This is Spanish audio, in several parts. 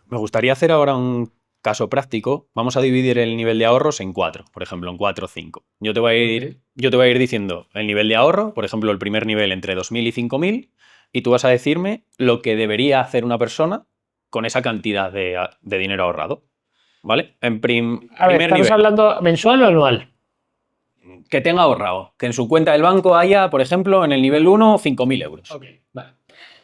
Me gustaría hacer ahora un caso práctico. Vamos a dividir el nivel de ahorros en 4, por ejemplo, en 4 o 5. Yo te voy a ir diciendo el nivel de ahorro, por ejemplo, el primer nivel entre 2.000 y 5.000, y tú vas a decirme lo que debería hacer una persona con esa cantidad de dinero ahorrado. ¿Vale? A ver, primer ¿estamos nivel, hablando mensual o anual? que tenga ahorrado, que en su cuenta del banco haya, por ejemplo, en el nivel 1, 5.000 euros. Ok, vale.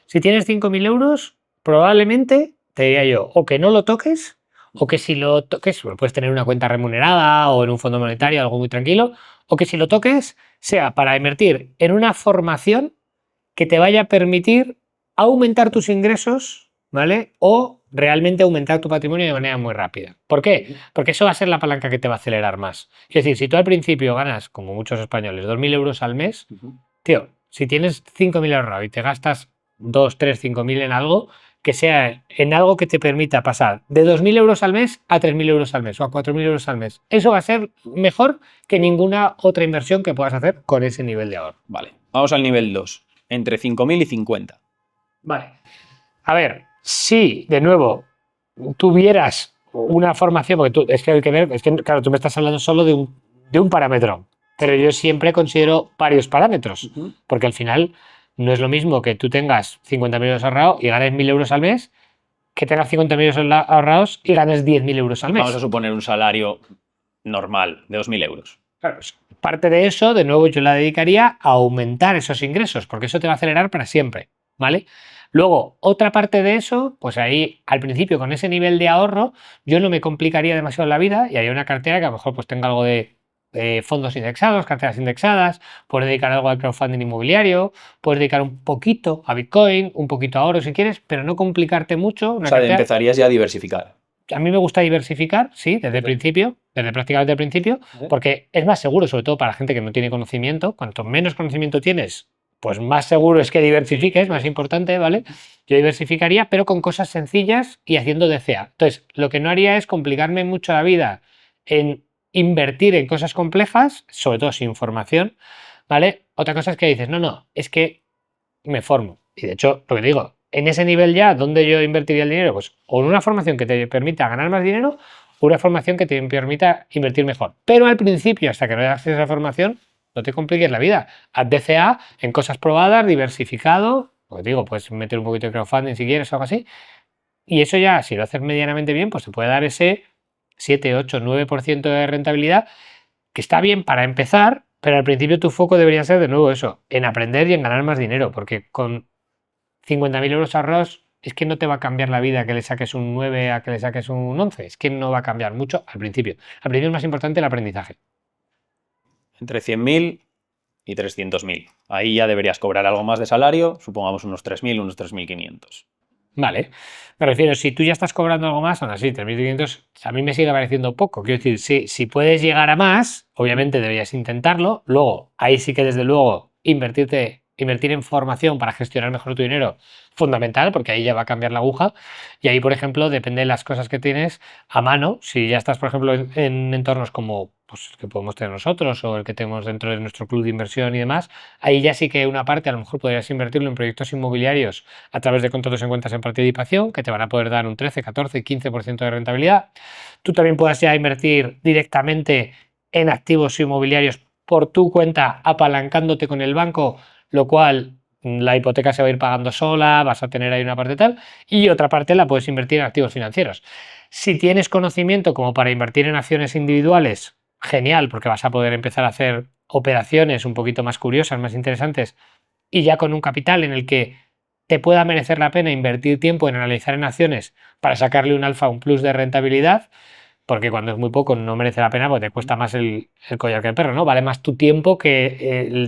Si tienes 5.000 euros, probablemente te diría yo, o que no lo toques, o que si lo toques, bueno, puedes tener una cuenta remunerada o en un fondo monetario, algo muy tranquilo, o que si lo toques sea para invertir en una formación que te vaya a permitir aumentar tus ingresos, ¿vale? O realmente aumentar tu patrimonio de manera muy rápida. ¿Por qué? Porque eso va a ser la palanca que te va a acelerar más. Es decir, si tú al principio ganas, como muchos españoles, 2.000 euros al mes, tío, si tienes 5.000 ahorrados y te gastas 2, 3, 5.000 en algo, que sea en algo que te permita pasar de 2.000 euros al mes a 3.000 euros al mes o a 4.000 euros al mes. Eso va a ser mejor que ninguna otra inversión que puedas hacer con ese nivel de ahorro. Vale, vamos al nivel 2, entre 5.000 y 50. Vale. A ver, si de nuevo tuvieras una formación, porque tú, es que hay que ver, es que claro, tú me estás hablando solo de un parámetro, pero yo siempre considero varios parámetros, porque al final no es lo mismo que tú tengas 50.000 euros ahorrados y ganes 1.000 euros al mes, que tengas 50.000 euros ahorrados y ganes 10.000 euros al mes. Vamos a suponer un salario normal de 2.000 euros. Claro, parte de eso, de nuevo, yo la dedicaría a aumentar esos ingresos, porque eso te va a acelerar para siempre, ¿vale? Luego, otra parte de eso, pues ahí al principio con ese nivel de ahorro, yo no me complicaría demasiado la vida y haría una cartera que a lo mejor pues tenga algo de fondos indexados, carteras indexadas, puedes dedicar algo al crowdfunding inmobiliario, puedes dedicar un poquito a Bitcoin, un poquito a oro si quieres, pero no complicarte mucho. O sea, empezarías ya a diversificar. A mí me gusta diversificar, sí, desde el principio, desde prácticamente el principio, porque es más seguro, sobre todo para la gente que no tiene conocimiento. Cuanto menos conocimiento tienes, pues más seguro es que diversifiques, más importante, ¿vale? Yo diversificaría, pero con cosas sencillas y haciendo DCA. Entonces, lo que no haría es complicarme mucho la vida en invertir en cosas complejas, sobre todo sin formación, ¿vale? Otra cosa es que dices, no, es que me formo. Y de hecho, lo que te digo, en ese nivel ya, ¿dónde yo invertiría el dinero? Pues o en una formación que te permita ganar más dinero o una formación que te permita invertir mejor. Pero al principio, hasta que no hayas acceso a esa formación, no te compliques la vida. Haz DCA en cosas probadas, diversificado. Lo que te digo, puedes meter un poquito de crowdfunding si quieres o algo así. Y eso ya, si lo haces medianamente bien, pues te puede dar ese 7, 8, 9% de rentabilidad, que está bien para empezar, pero al principio tu foco debería ser de nuevo eso, en aprender y en ganar más dinero, porque con 50.000 euros ahorrados es que no te va a cambiar la vida que le saques un 9 a que le saques un 11, es que no va a cambiar mucho al principio. Al principio es más importante el aprendizaje. Entre 100.000 y 300.000. Ahí ya deberías cobrar algo más de salario, supongamos unos 3.000, unos 3.500. Vale, me refiero, si tú ya estás cobrando algo más, aún así, 3.500 a mí me sigue pareciendo poco. Quiero decir, si puedes llegar a más, obviamente deberías intentarlo. Luego, ahí sí que desde luego invertir en formación para gestionar mejor tu dinero, fundamental, porque ahí ya va a cambiar la aguja. Y ahí, por ejemplo, depende de las cosas que tienes a mano. Si ya estás, por ejemplo, en entornos como pues, el que podemos tener nosotros o el que tenemos dentro de nuestro club de inversión y demás, ahí ya sí que una parte a lo mejor podrías invertirlo en proyectos inmobiliarios a través de contratos en cuentas en participación, que te van a poder dar un 13, 14, 15% de rentabilidad. Tú también puedas ya invertir directamente en activos inmobiliarios por tu cuenta, apalancándote con el banco, lo cual la hipoteca se va a ir pagando sola, vas a tener ahí una parte tal, y otra parte la puedes invertir en activos financieros. Si tienes conocimiento como para invertir en acciones individuales, genial, porque vas a poder empezar a hacer operaciones un poquito más curiosas, más interesantes, y ya con un capital en el que te pueda merecer la pena invertir tiempo en analizar en acciones para sacarle un alfa, un plus de rentabilidad, porque cuando es muy poco no merece la pena porque te cuesta más el collar que el perro, ¿no? Vale más tu tiempo que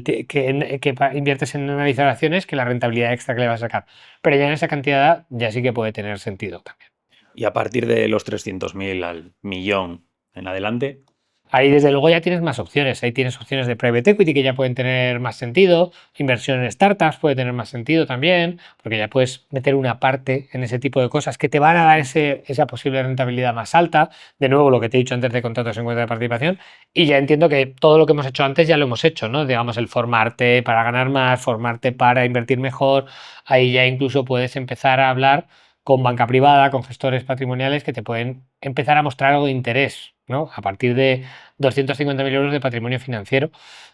inviertes en analizar acciones que la rentabilidad extra que le vas a sacar. Pero ya en esa cantidad ya sí que puede tener sentido también. Y a partir de los 300.000 al millón en adelante. Ahí desde luego ya tienes más opciones, ahí tienes opciones de private equity que ya pueden tener más sentido, inversión en startups puede tener más sentido también, porque ya puedes meter una parte en ese tipo de cosas que te van a dar esa posible rentabilidad más alta, de nuevo lo que te he dicho antes de contratos en cuenta de participación, y ya entiendo que todo lo que hemos hecho antes ya lo hemos hecho, ¿no? Digamos el formarte para ganar más, formarte para invertir mejor, ahí ya incluso puedes empezar a hablar con banca privada, con gestores patrimoniales que te pueden empezar a mostrar algo de interés, ¿no? A partir de 250.000 euros de patrimonio financiero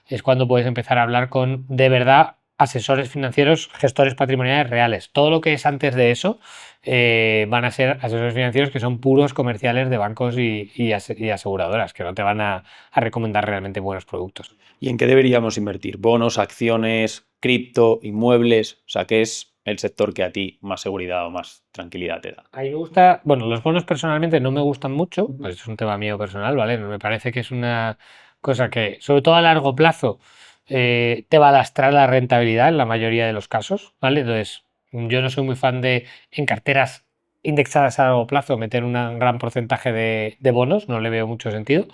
es cuando puedes empezar a hablar con, de verdad, asesores financieros, gestores patrimoniales reales. Todo lo que es antes de eso van a ser asesores financieros que son puros comerciales de bancos y aseguradoras, que no te van a recomendar realmente buenos productos. ¿Y en qué deberíamos invertir? ¿Bonos, acciones, cripto, inmuebles? O sea, ¿qué es el sector que a ti más seguridad o más tranquilidad te da? A mí me gusta, bueno, los bonos personalmente no me gustan mucho, pues es un tema mío personal, ¿vale? Me parece que es una cosa que, sobre todo a largo plazo, te va a lastrar la rentabilidad en la mayoría de los casos, ¿vale? Entonces, yo no soy muy fan de en carteras indexadas a largo plazo meter un gran porcentaje de bonos, no le veo mucho sentido.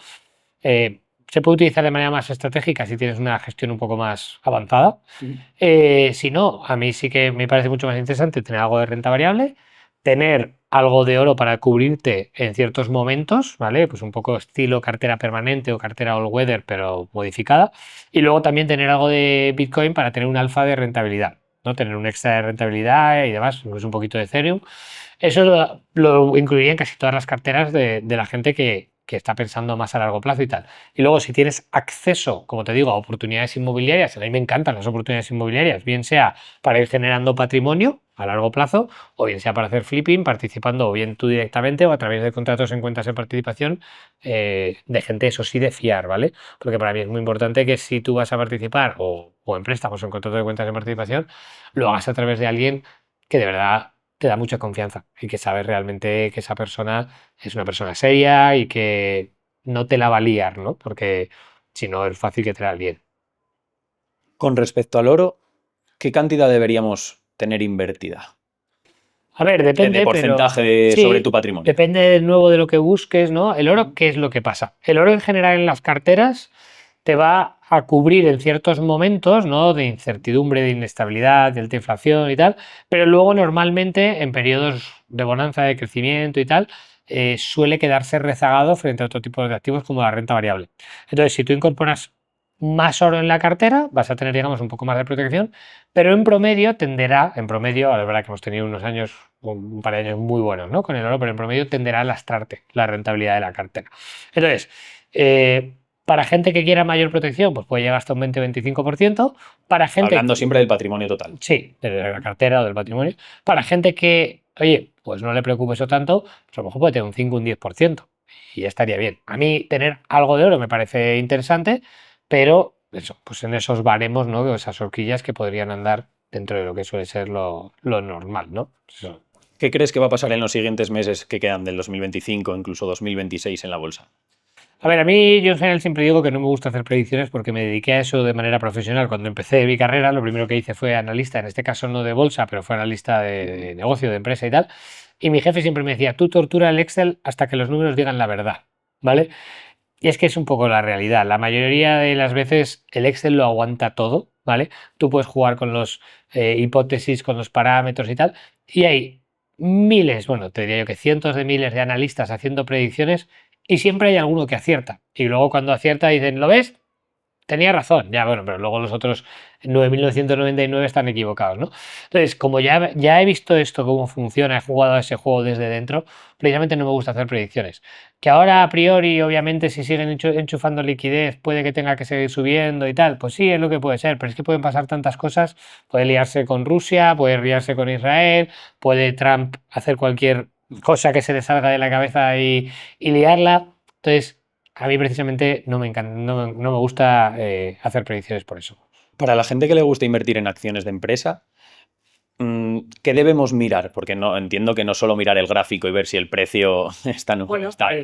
Se puede utilizar de manera más estratégica si tienes una gestión un poco más avanzada. Si no, a mí sí que me parece mucho más interesante tener algo de renta variable, tener algo de oro para cubrirte en ciertos momentos, ¿vale? Pues un poco estilo cartera permanente o cartera all weather, pero modificada. Y luego también tener algo de Bitcoin para tener un alfa de rentabilidad, ¿no? Tener un extra de rentabilidad y demás, incluso un poquito de Ethereum. Eso lo incluiría en casi todas las carteras de la gente que está pensando más a largo plazo y tal. Y luego, si tienes acceso, como te digo, a oportunidades inmobiliarias, a mí me encantan las oportunidades inmobiliarias, bien sea para ir generando patrimonio a largo plazo, o bien sea para hacer flipping, participando o bien tú directamente o a través de contratos en cuentas de participación de gente, eso sí, de fiar, ¿vale? Porque para mí es muy importante que si tú vas a participar o en préstamos o en contratos de cuentas de participación, lo hagas a través de alguien que de verdad te da mucha confianza y que sabes realmente que esa persona es una persona seria y que no te la va a liar, ¿no? Porque si no es fácil que te la líen. Con respecto al oro, ¿qué cantidad deberíamos tener invertida? A ver, De depende, pero porcentaje sobre tu sí, patrimonio. depende de nuevo de lo que busques, ¿no? El oro, ¿qué es lo que pasa? El oro en general en las carteras te va a cubrir en ciertos momentos, ¿no? De incertidumbre, de inestabilidad, de alta inflación y tal, pero luego normalmente en periodos de bonanza, de crecimiento y tal, suele quedarse rezagado frente a otro tipo de activos como la renta variable. Entonces, si tú incorporas más oro en la cartera, vas a tener, digamos, un poco más de protección, pero en promedio tenderá, en promedio, a la verdad que hemos tenido unos años, un par de años muy buenos, ¿no? Con el oro, pero en promedio tenderá a lastrarte la rentabilidad de la cartera. Entonces, para gente que quiera mayor protección, pues puede llegar hasta un 20-25%. Para gente, Hablando siempre del patrimonio total. sí, de la cartera o del patrimonio. Para gente que, oye, pues no le preocupe eso tanto, pues a lo mejor puede tener un 5 o un 10%. Y ya estaría bien. A mí tener algo de oro me parece interesante, pero eso, pues en esos baremos, ¿no? Esas horquillas que podrían andar dentro de lo que suele ser lo normal, ¿no? Eso. ¿Qué crees que va a pasar en los siguientes meses que quedan del 2025, incluso 2026 en la bolsa? A ver, a mí yo en general siempre digo que no me gusta hacer predicciones porque me dediqué a eso de manera profesional. Cuando empecé mi carrera, lo primero que hice fue analista, en este caso no de bolsa, pero fue analista de negocio, de empresa y tal. Y mi jefe siempre me decía, tú tortura el Excel hasta que los números digan la verdad, ¿vale? Y es que es un poco la realidad. La mayoría de las veces el Excel lo aguanta todo, ¿vale? Tú puedes jugar con los hipótesis, con los parámetros y tal, y hay miles, bueno, te diría yo que cientos de miles de analistas haciendo predicciones y siempre hay alguno que acierta. Y luego cuando acierta dicen, ¿lo ves? Tenía razón, ya bueno, pero luego los otros 9.999 están equivocados, ¿no? Entonces, como ya he visto esto, cómo funciona, he jugado a ese juego desde dentro, precisamente no me gusta hacer predicciones. Que ahora a priori, obviamente, si siguen enchufando liquidez, puede que tenga que seguir subiendo y tal, pues sí, es lo que puede ser, pero es que pueden pasar tantas cosas, puede liarse con Rusia, puede liarse con Israel, puede Trump hacer cualquier cosa que se le salga de la cabeza y liarla. Entonces, a mí precisamente no me encanta, no me gusta hacer predicciones por eso. Para la gente que le gusta invertir en acciones de empresa, ¿qué debemos mirar? Porque no entiendo que no solo mirar el gráfico y ver si el precio está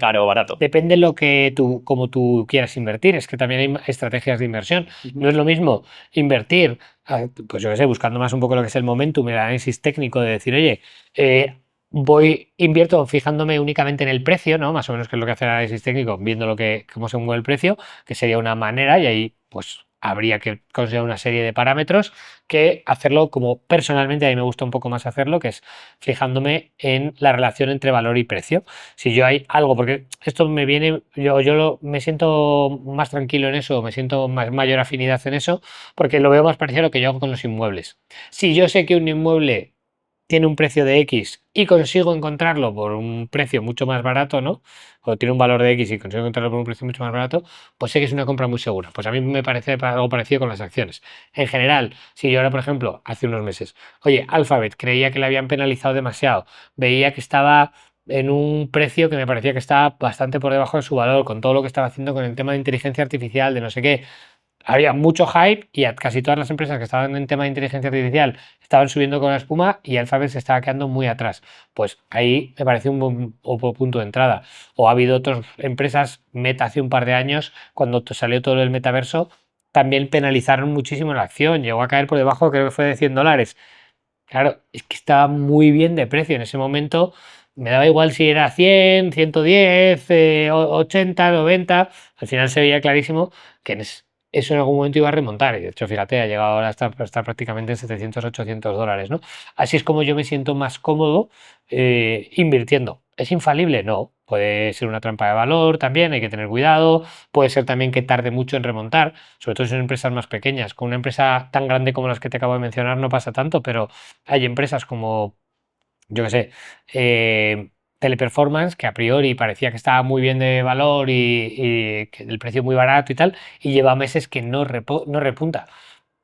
caro o barato. Depende de lo que como tú quieras invertir. Es que también hay estrategias de inversión. No es lo mismo invertir, pues yo qué sé, buscando más un poco lo que es el momentum, el análisis técnico de decir, oye, invierto fijándome únicamente en el precio, ¿no? Más o menos que es lo que hace el análisis técnico, viendo cómo se mueve el precio, que sería una manera, y ahí pues habría que considerar una serie de parámetros, que hacerlo como personalmente a mí me gusta un poco más hacerlo, que es fijándome en la relación entre valor y precio. Si yo hay algo, porque esto me viene, me siento más tranquilo en eso, me siento mayor afinidad en eso, porque lo veo más parecido a lo que yo hago con los inmuebles. Si yo sé que un inmueble tiene un precio de X y consigo encontrarlo por un precio mucho más barato, ¿no? O tiene un valor de X y consigo encontrarlo por un precio mucho más barato, pues sé que es una compra muy segura. Pues a mí me parece algo parecido con las acciones. En general, si yo ahora, por ejemplo, hace unos meses, oye, Alphabet creía que le habían penalizado demasiado, veía que estaba en un precio que me parecía que estaba bastante por debajo de su valor, con todo lo que estaba haciendo con el tema de inteligencia artificial, de no sé qué, había mucho hype y casi todas las empresas que estaban en tema de inteligencia artificial estaban subiendo con la espuma y Alphabet se estaba quedando muy atrás. Pues ahí me pareció un buen punto de entrada. O ha habido otras empresas, Meta hace un par de años, cuando salió todo el metaverso, también penalizaron muchísimo la acción, llegó a caer por debajo, creo que fue de $100. Claro, es que estaba muy bien de precio en ese momento. Me daba igual si era 100, 110, 80, 90. Al final se veía clarísimo que eso en algún momento iba a remontar. Y de hecho, fíjate, ha llegado ahora a estar prácticamente en 700, $800, ¿no? Así es como yo me siento más cómodo invirtiendo. ¿Es infalible? No. Puede ser una trampa de valor también, hay que tener cuidado. Puede ser también que tarde mucho en remontar, sobre todo si son empresas más pequeñas. Con una empresa tan grande como las que te acabo de mencionar no pasa tanto, pero hay empresas como, yo qué sé, Teleperformance, que a priori parecía que estaba muy bien de valor y que el precio muy barato y tal, y lleva meses que no repunta.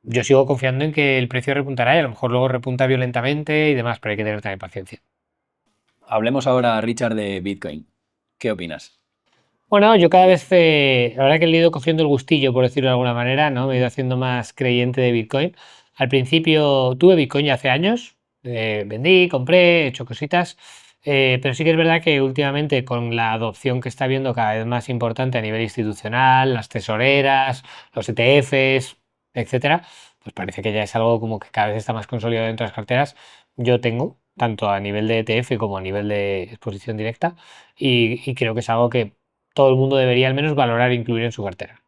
Yo sigo confiando en que el precio repuntará y a lo mejor luego repunta violentamente y demás, pero hay que tener también paciencia. Hablemos ahora, Richard, de Bitcoin. ¿Qué opinas? Bueno, yo cada vez, la verdad que le he ido cogiendo el gustillo, por decirlo de alguna manera, ¿no? Me he ido haciendo más creyente de Bitcoin. Al principio tuve Bitcoin ya hace años, vendí, compré, he hecho cositas, pero sí que es verdad que últimamente con la adopción que está habiendo cada vez más importante a nivel institucional, las tesoreras, los ETFs, etcétera, pues parece que ya es algo como que cada vez está más consolidado dentro de las carteras. Yo tengo, tanto a nivel de ETF como a nivel de exposición directa, y creo que es algo que todo el mundo debería al menos valorar e incluir en su cartera.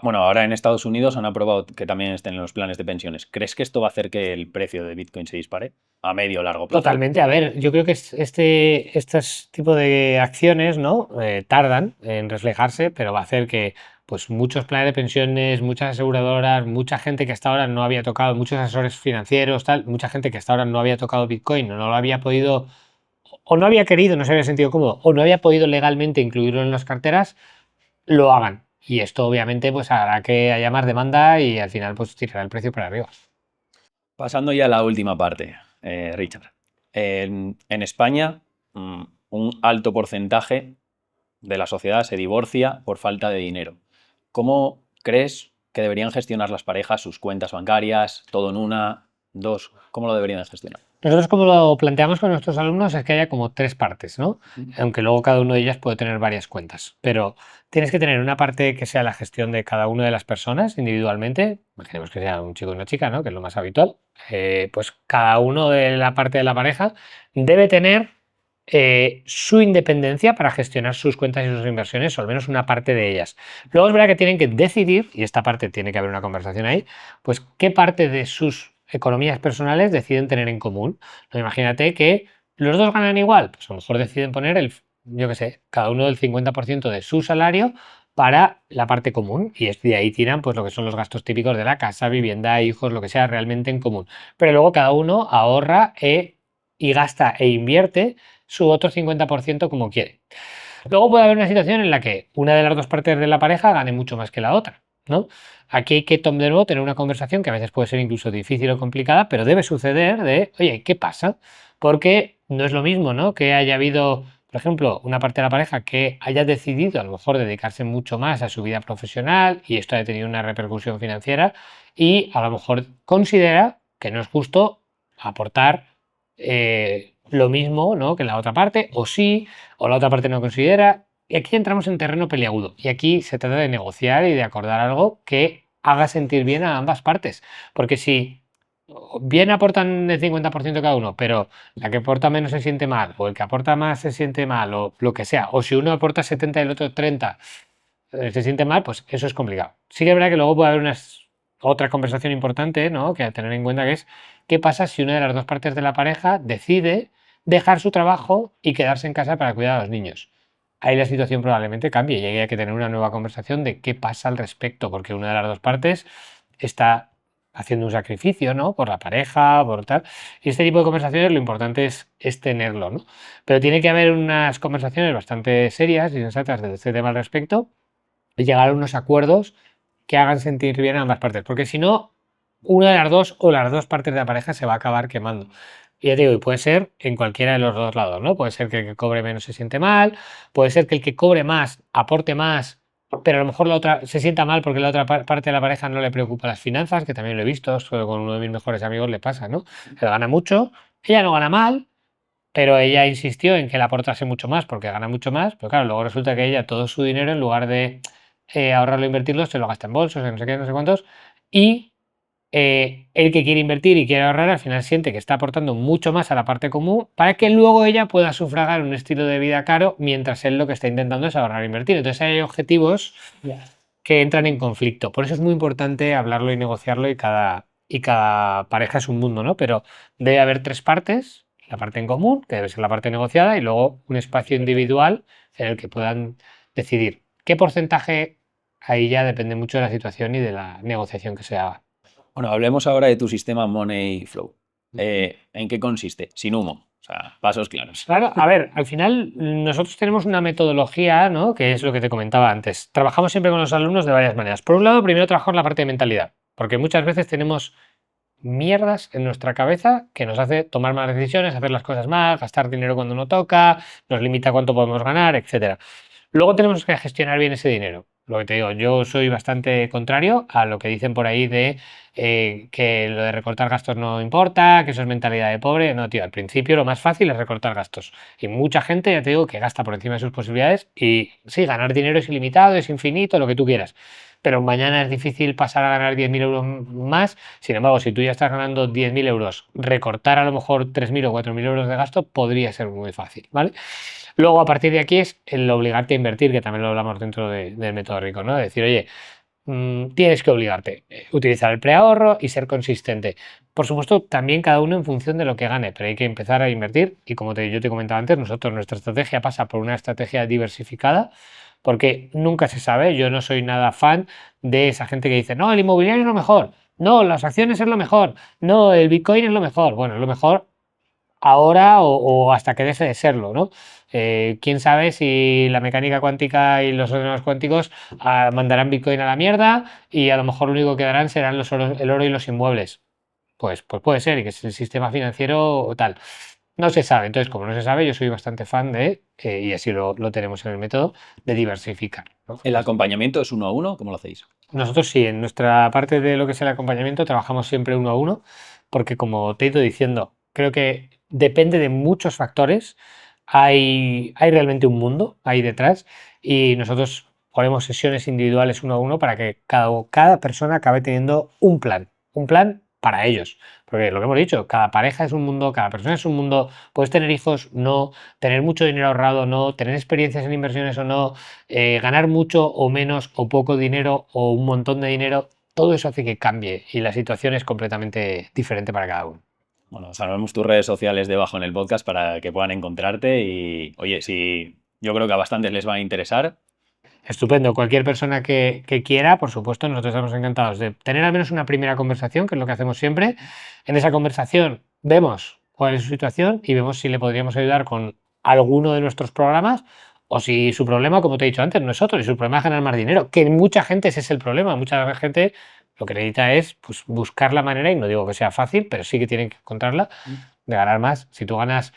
Bueno, ahora en Estados Unidos han aprobado que también estén en los planes de pensiones. ¿Crees que esto va a hacer que el precio de Bitcoin se dispare a medio o largo plazo? Totalmente, a ver, yo creo que estos tipo de acciones, ¿no? Tardan en reflejarse, pero va a hacer que pues muchos planes de pensiones, muchas aseguradoras, mucha gente que hasta ahora no había tocado, muchos asesores financieros, tal, mucha gente que hasta ahora no había tocado Bitcoin, no lo había podido, o no había querido, no se había sentido cómodo, o no había podido legalmente incluirlo en las carteras, lo hagan. Y esto obviamente pues hará que haya más demanda y al final pues tirará el precio para arriba. Pasando ya a la última parte, Richard. En España, un alto porcentaje de la sociedad se divorcia por falta de dinero. ¿Cómo crees que deberían gestionar las parejas sus cuentas bancarias, todo en una, dos? ¿Cómo lo deberían gestionar? Nosotros como lo planteamos con nuestros alumnos es que haya como tres partes, ¿no? Aunque luego cada uno de ellas puede tener varias cuentas, pero tienes que tener una parte que sea la gestión de cada una de las personas individualmente, imaginemos que sea un chico y una chica, ¿no? Que es lo más habitual, pues cada uno de la parte de la pareja debe tener su independencia para gestionar sus cuentas y sus inversiones, o al menos una parte de ellas. Luego es verdad que tienen que decidir, y esta parte tiene que haber una conversación ahí, pues qué parte de sus economías personales deciden tener en común. No, imagínate que los dos ganan igual, pues a lo mejor deciden poner yo qué sé, cada uno del 50% de su salario para la parte común y de ahí tiran pues lo que son los gastos típicos de la casa, vivienda, hijos, lo que sea realmente en común. Pero luego cada uno ahorra y gasta e invierte su otro 50% como quiere. Luego puede haber una situación en la que una de las dos partes de la pareja gane mucho más que la otra, ¿no? Aquí hay que de nuevo tener una conversación que a veces puede ser incluso difícil o complicada, pero debe suceder de, oye, ¿qué pasa? Porque no es lo mismo, ¿no? Que haya habido, por ejemplo, una parte de la pareja que haya decidido a lo mejor dedicarse mucho más a su vida profesional y esto haya tenido una repercusión financiera y a lo mejor considera que no es justo aportar lo mismo, ¿no? Que la otra parte, o sí, o la otra parte no considera. Y aquí entramos en terreno peliagudo. Y aquí se trata de negociar y de acordar algo que haga sentir bien a ambas partes. Porque si bien aportan el 50% cada uno, pero la que aporta menos se siente mal, o el que aporta más se siente mal, o lo que sea, o si uno aporta 70 y el otro 30 se siente mal, pues eso es complicado. Sí que es verdad que luego puede haber otra conversación importante, ¿no? Que a tener en cuenta que es qué pasa si una de las dos partes de la pareja decide dejar su trabajo y quedarse en casa para cuidar a los niños. Ahí la situación probablemente cambie y hay que tener una nueva conversación de qué pasa al respecto, porque una de las dos partes está haciendo un sacrificio, ¿no? Por la pareja, por tal. Y este tipo de conversaciones lo importante es tenerlo, ¿no? Pero tiene que haber unas conversaciones bastante serias y sensatas de este tema al respecto y llegar a unos acuerdos que hagan sentir bien a ambas partes. Porque si no, una de las dos o las dos partes de la pareja se va a acabar quemando. Y ya te digo, y puede ser en cualquiera de los dos lados, ¿no? Puede ser que el que cobre menos se siente mal, puede ser que el que cobre más aporte más, pero a lo mejor la otra se sienta mal porque la otra parte de la pareja no le preocupa las finanzas, que también lo he visto, esto con uno de mis mejores amigos le pasa, ¿no? Él gana mucho, ella no gana mal, pero ella insistió en que le aportase mucho más porque gana mucho más, pero claro, luego resulta que ella todo su dinero en lugar de ahorrarlo e invertirlo se lo gasta en bolsos, en no sé qué, no sé cuántos, y el que quiere invertir y quiere ahorrar al final siente que está aportando mucho más a la parte común para que luego ella pueda sufragar un estilo de vida caro mientras él lo que está intentando es ahorrar e invertir. Entonces hay objetivos que entran en conflicto. Por eso es muy importante hablarlo y negociarlo y cada pareja es un mundo, ¿no? Pero debe haber tres partes, la parte en común, que debe ser la parte negociada, y luego un espacio individual en el que puedan decidir qué porcentaje, ahí ya depende mucho de la situación y de la negociación que se haga. Bueno, hablemos ahora de tu sistema Money Flow. ¿En qué consiste? Sin humo, o sea, pasos claros. Claro, a ver, al final nosotros tenemos una metodología, ¿no? Que es lo que te comentaba antes. Trabajamos siempre con los alumnos de varias maneras. Por un lado, primero trabajamos la parte de mentalidad, porque muchas veces tenemos mierdas en nuestra cabeza que nos hace tomar malas decisiones, hacer las cosas mal, gastar dinero cuando no toca, nos limita cuánto podemos ganar, etcétera. Luego tenemos que gestionar bien ese dinero. Lo que te digo, yo soy bastante contrario a lo que dicen por ahí de que lo de recortar gastos no importa, que eso es mentalidad de pobre. No, tío, al principio lo más fácil es recortar gastos. Y mucha gente, ya te digo, que gasta por encima de sus posibilidades y sí, ganar dinero es ilimitado, es infinito, lo que tú quieras. Pero mañana es difícil pasar a ganar 10.000 euros más. Sin embargo, si tú ya estás ganando 10.000 euros, recortar a lo mejor 3.000 o 4.000 euros de gasto podría ser muy fácil, ¿vale? Luego, a partir de aquí es el obligarte a invertir, que también lo hablamos dentro del método rico, ¿no? Decir, oye, tienes que obligarte, utilizar el preahorro y ser consistente. Por supuesto, también cada uno en función de lo que gane, pero hay que empezar a invertir y como yo te comentaba antes, nuestra estrategia pasa por una estrategia diversificada porque nunca se sabe, yo no soy nada fan de esa gente que dice, no, el inmobiliario es lo mejor, no, las acciones es lo mejor, no, el Bitcoin es lo mejor. Bueno, es lo mejor ahora o hasta que deje de serlo, ¿no? Quién sabe si la mecánica cuántica y los ordenadores cuánticos mandarán Bitcoin a la mierda y a lo mejor lo único que quedarán serán el oro y los inmuebles. Pues puede ser, y que es el sistema financiero o tal. No se sabe. Entonces, como no se sabe, yo soy bastante fan y así lo tenemos en el método, de diversificar, ¿no? ¿El acompañamiento es 1 a 1? ¿Cómo lo hacéis? Nosotros sí, en nuestra parte de lo que es el acompañamiento trabajamos siempre 1 a 1, porque como te he ido diciendo, creo que depende de muchos factores. Hay realmente un mundo ahí detrás y nosotros ponemos sesiones individuales 1 a 1 para que cada persona acabe teniendo un plan para ellos. Porque lo que hemos dicho, cada pareja es un mundo, cada persona es un mundo, puedes tener hijos, no, tener mucho dinero ahorrado, no, tener experiencias en inversiones o no, ganar mucho o menos o poco dinero o un montón de dinero, todo eso hace que cambie y la situación es completamente diferente para cada uno. Bueno, salvamos tus redes sociales debajo en el podcast para que puedan encontrarte y, oye, si yo creo que a bastantes les va a interesar. Estupendo. Cualquier persona que quiera, por supuesto, nosotros estamos encantados de tener al menos una primera conversación, que es lo que hacemos siempre. En esa conversación vemos cuál es su situación y vemos si le podríamos ayudar con alguno de nuestros programas o si su problema, como te he dicho antes, no es otro, y su problema es ganar más dinero, que en mucha gente ese es el problema. Mucha gente lo que necesita es pues, buscar la manera, y no digo que sea fácil, pero sí que tienen que encontrarla, de ganar más. Si tú ganas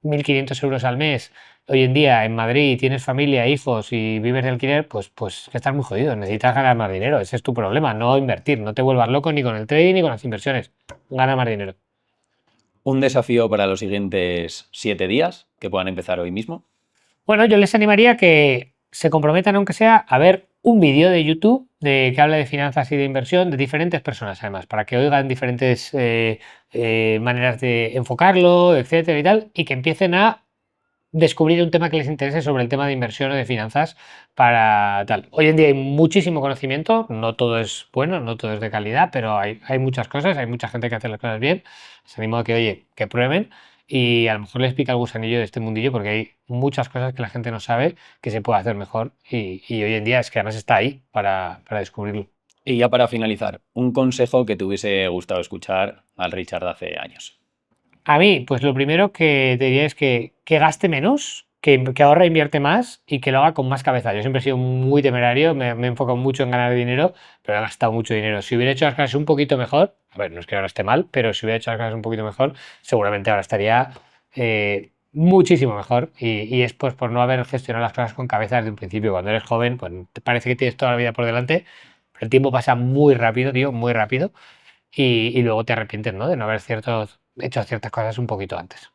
1.500 euros al mes hoy en día en Madrid, tienes familia, hijos y vives de alquiler, pues que estás muy jodido. Necesitas ganar más dinero. Ese es tu problema, no invertir. No te vuelvas loco ni con el trading ni con las inversiones. Gana más dinero. Un desafío para los siguientes 7 días que puedan empezar hoy mismo. Bueno, yo les animaría a que se comprometan, aunque sea, a ver un vídeo de YouTube que habla de finanzas y de inversión de diferentes personas, además, para que oigan diferentes maneras de enfocarlo, etcétera y tal, y que empiecen a descubrir un tema que les interese sobre el tema de inversión o de finanzas para tal. Hoy en día hay muchísimo conocimiento, no todo es bueno, no todo es de calidad, pero hay muchas cosas, hay mucha gente que hace las cosas bien. Les animo a que, oye, que prueben y a lo mejor les pica el gusanillo de este mundillo porque hay muchas cosas que la gente no sabe que se puede hacer mejor y hoy en día es que además está ahí para descubrirlo. Y ya para finalizar, un consejo que te hubiese gustado escuchar al Richard de hace años. A mí, pues lo primero que te diría es que gaste menos, que ahorre e invierte más y que lo haga con más cabeza. Yo siempre he sido muy temerario, me he enfocado mucho en ganar dinero, pero he gastado mucho dinero. Si hubiera hecho las cosas un poquito mejor, a ver, no es que ahora esté mal, pero si hubiera hecho las cosas un poquito mejor, seguramente ahora estaría muchísimo mejor. Y es pues por no haber gestionado las cosas con cabeza desde un principio. Cuando eres joven, pues te parece que tienes toda la vida por delante, pero el tiempo pasa muy rápido, tío, muy rápido y luego te arrepientes, ¿no? De no haber hecho ciertas cosas un poquito antes.